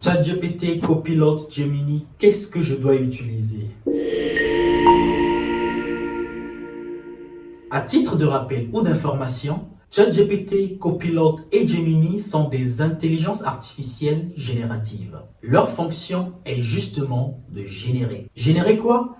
ChatGPT, Copilot, Gemini, qu'est-ce que je dois utiliser? À titre de rappel ou d'information, ChatGPT, Copilot et Gemini sont des intelligences artificielles génératives. Leur fonction est justement de générer. Générer quoi?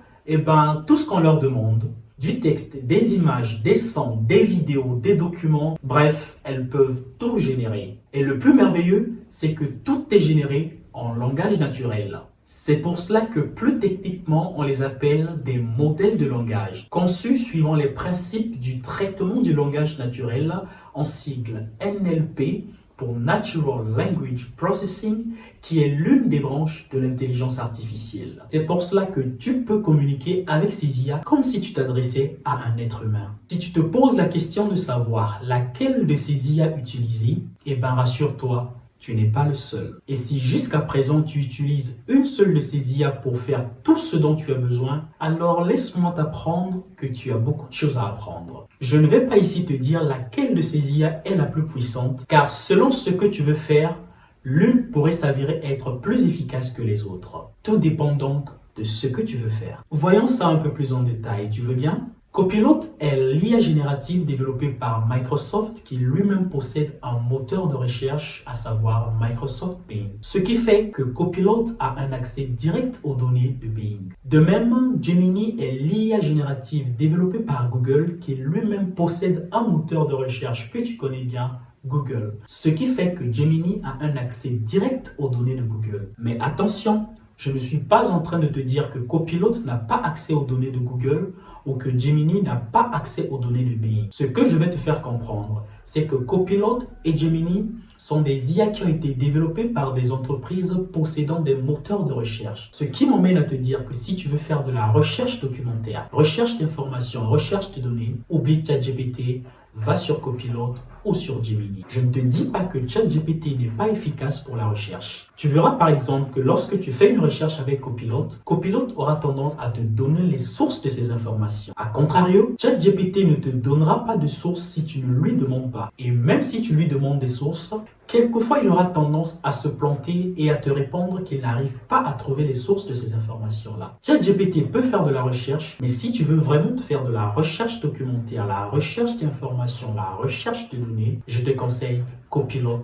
Tout ce qu'on leur demande. Du texte, des images, des sons, des vidéos, des documents, bref, elles peuvent tout générer. Et le plus merveilleux, c'est que tout est généré en langage naturel. C'est pour cela que plus techniquement, on les appelle des modèles de langage, conçus suivant les principes du traitement du langage naturel, en sigle NLP pour Natural Language Processing, qui est l'une des branches de l'intelligence artificielle. C'est pour cela que tu peux communiquer avec ces IA comme si tu t'adressais à un être humain. Si tu te poses la question de savoir laquelle de ces IA utiliser, rassure-toi, tu n'es pas le seul. Et si jusqu'à présent tu utilises une seule de ces IA pour faire tout ce dont tu as besoin, alors laisse-moi t'apprendre que tu as beaucoup de choses à apprendre. Je ne vais pas ici te dire laquelle de ces IA est la plus puissante, car selon ce que tu veux faire, l'une pourrait s'avérer être plus efficace que les autres. Tout dépend donc de ce que tu veux faire. Voyons ça un peu plus en détail, tu veux bien? Copilot est l'IA générative développée par Microsoft qui lui-même possède un moteur de recherche, à savoir Microsoft Bing. Ce qui fait que Copilot a un accès direct aux données de Bing. De même, Gemini est l'IA générative développée par Google qui lui-même possède un moteur de recherche que tu connais bien, Google. Ce qui fait que Gemini a un accès direct aux données de Google. Mais attention, je ne suis pas en train de te dire que Copilot n'a pas accès aux données de Google ou que Gemini n'a pas accès aux données de Bing. Ce que je vais te faire comprendre, c'est que Copilot et Gemini sont des IA qui ont été développées par des entreprises possédant des moteurs de recherche. Ce qui m'emmène à te dire que si tu veux faire de la recherche documentaire, recherche d'informations, recherche de données, oublie ChatGPT, va sur Copilot ou sur Gemini. Je ne te dis pas que ChatGPT n'est pas efficace pour la recherche. Tu verras par exemple que lorsque tu fais une recherche avec Copilot, Copilot aura tendance à te donner les sources de ces informations. A contrario, ChatGPT ne te donnera pas de sources si tu ne lui demandes pas. Et même si tu lui demandes des sources, quelquefois il aura tendance à se planter et à te répondre qu'il n'arrive pas à trouver les sources de ces informations-là. ChatGPT peut faire de la recherche, mais si tu veux vraiment te faire de la recherche documentaire, la recherche d'informations, la recherche de données, je te conseille Copilot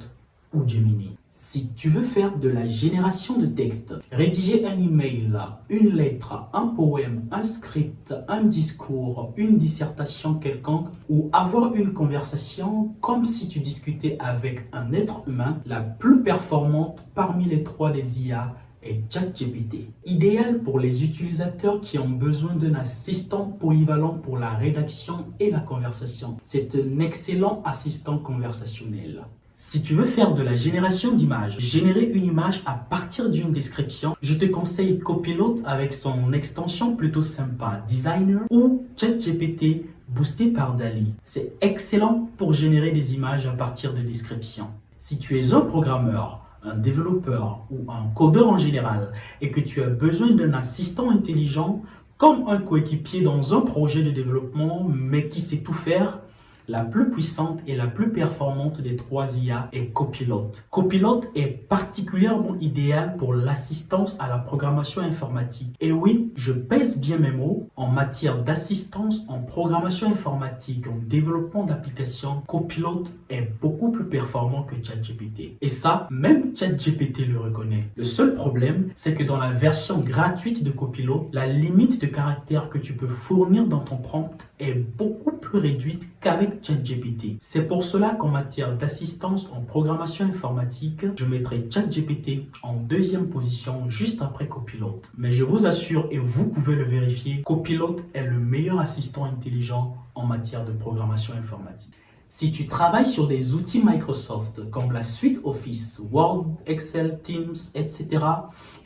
ou Gemini. Si tu veux faire de la génération de texte, rédiger un email, une lettre, un poème, un script, un discours, une dissertation quelconque ou avoir une conversation comme si tu discutais avec un être humain, la plus performante parmi les trois des IA est ChatGPT. Idéal pour les utilisateurs qui ont besoin d'un assistant polyvalent pour la rédaction et la conversation. C'est un excellent assistant conversationnel. Si tu veux faire de la génération d'images, générer une image à partir d'une description, je te conseille Copilot avec son extension plutôt sympa, Designer, ou ChatGPT boosté par DALL-E. C'est excellent pour générer des images à partir de descriptions. Si tu es un programmeur, un développeur ou un codeur en général et que tu as besoin d'un assistant intelligent comme un coéquipier dans un projet de développement mais qui sait tout faire, la plus puissante et la plus performante des trois IA est Copilot. Copilot est particulièrement idéal pour l'assistance à la programmation informatique. Et oui, je pèse bien mes mots, en matière d'assistance en programmation informatique, en développement d'applications, Copilot est beaucoup plus performant que ChatGPT. Et ça, même ChatGPT le reconnaît. Le seul problème, c'est que dans la version gratuite de Copilot, la limite de caractères que tu peux fournir dans ton prompt est beaucoup plus réduite qu'avec ChatGPT. C'est pour cela qu'en matière d'assistance en programmation informatique, je mettrai ChatGPT en deuxième position juste après Copilot. Mais je vous assure, et vous pouvez le vérifier, Copilot est le meilleur assistant intelligent en matière de programmation informatique. Si tu travailles sur des outils Microsoft comme la suite Office, Word, Excel, Teams, etc.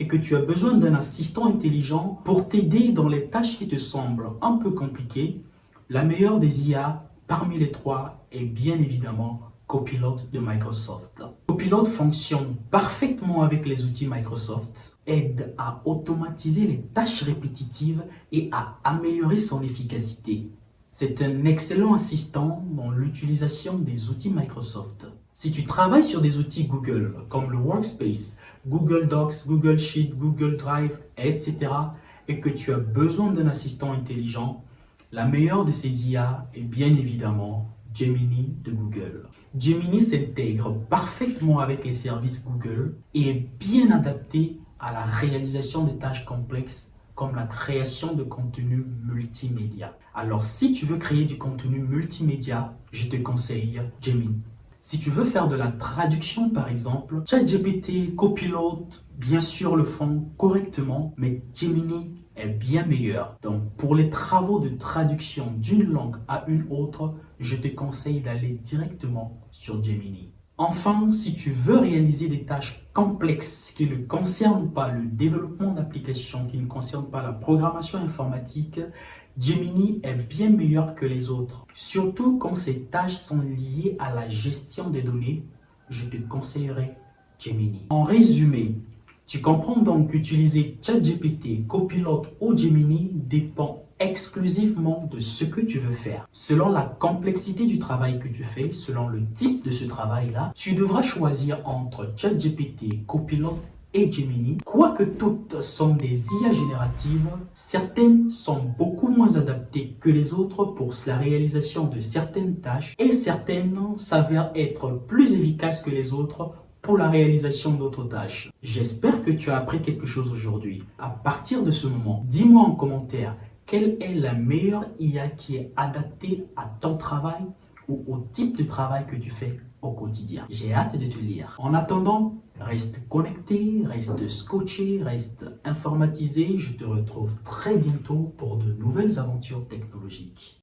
et que tu as besoin d'un assistant intelligent pour t'aider dans les tâches qui te semblent un peu compliquées, la meilleure des IA parmi les trois est bien évidemment Copilot de Microsoft. Copilot fonctionne parfaitement avec les outils Microsoft, aide à automatiser les tâches répétitives et à améliorer son efficacité. C'est un excellent assistant dans l'utilisation des outils Microsoft. Si tu travailles sur des outils Google comme le Workspace, Google Docs, Google Sheet, Google Drive, etc. et que tu as besoin d'un assistant intelligent, la meilleure de ces IA est bien évidemment Gemini de Google. Gemini s'intègre parfaitement avec les services Google et est bien adapté à la réalisation de tâches complexes comme la création de contenu multimédia. Alors si tu veux créer du contenu multimédia, je te conseille Gemini. Si tu veux faire de la traduction par exemple, ChatGPT, Copilot, bien sûr le font correctement, mais Gemini est bien meilleur. Donc pour les travaux de traduction d'une langue à une autre, je te conseille d'aller directement sur Gemini. Enfin, si tu veux réaliser des tâches complexes qui ne concernent pas le développement d'applications, qui ne concernent pas la programmation informatique, Gemini est bien meilleur que les autres. Surtout quand ces tâches sont liées à la gestion des données, je te conseillerais Gemini. En résumé, tu comprends donc qu'utiliser ChatGPT, Copilot ou Gemini dépend exclusivement de ce que tu veux faire. Selon la complexité du travail que tu fais, selon le type de ce travail-là, tu devras choisir entre ChatGPT, Copilot et Gemini. Quoique toutes sont des IA génératives, certaines sont beaucoup moins adaptées que les autres pour la réalisation de certaines tâches et certaines s'avèrent être plus efficaces que les autres pour la réalisation d'autres tâches. J'espère que tu as appris quelque chose aujourd'hui. À partir de ce moment, dis-moi en commentaire quelle est la meilleure IA qui est adaptée à ton travail ou au type de travail que tu fais au quotidien. J'ai hâte de te lire. En attendant, reste connecté, reste scotché, reste informatisé. Je te retrouve très bientôt pour de nouvelles aventures technologiques.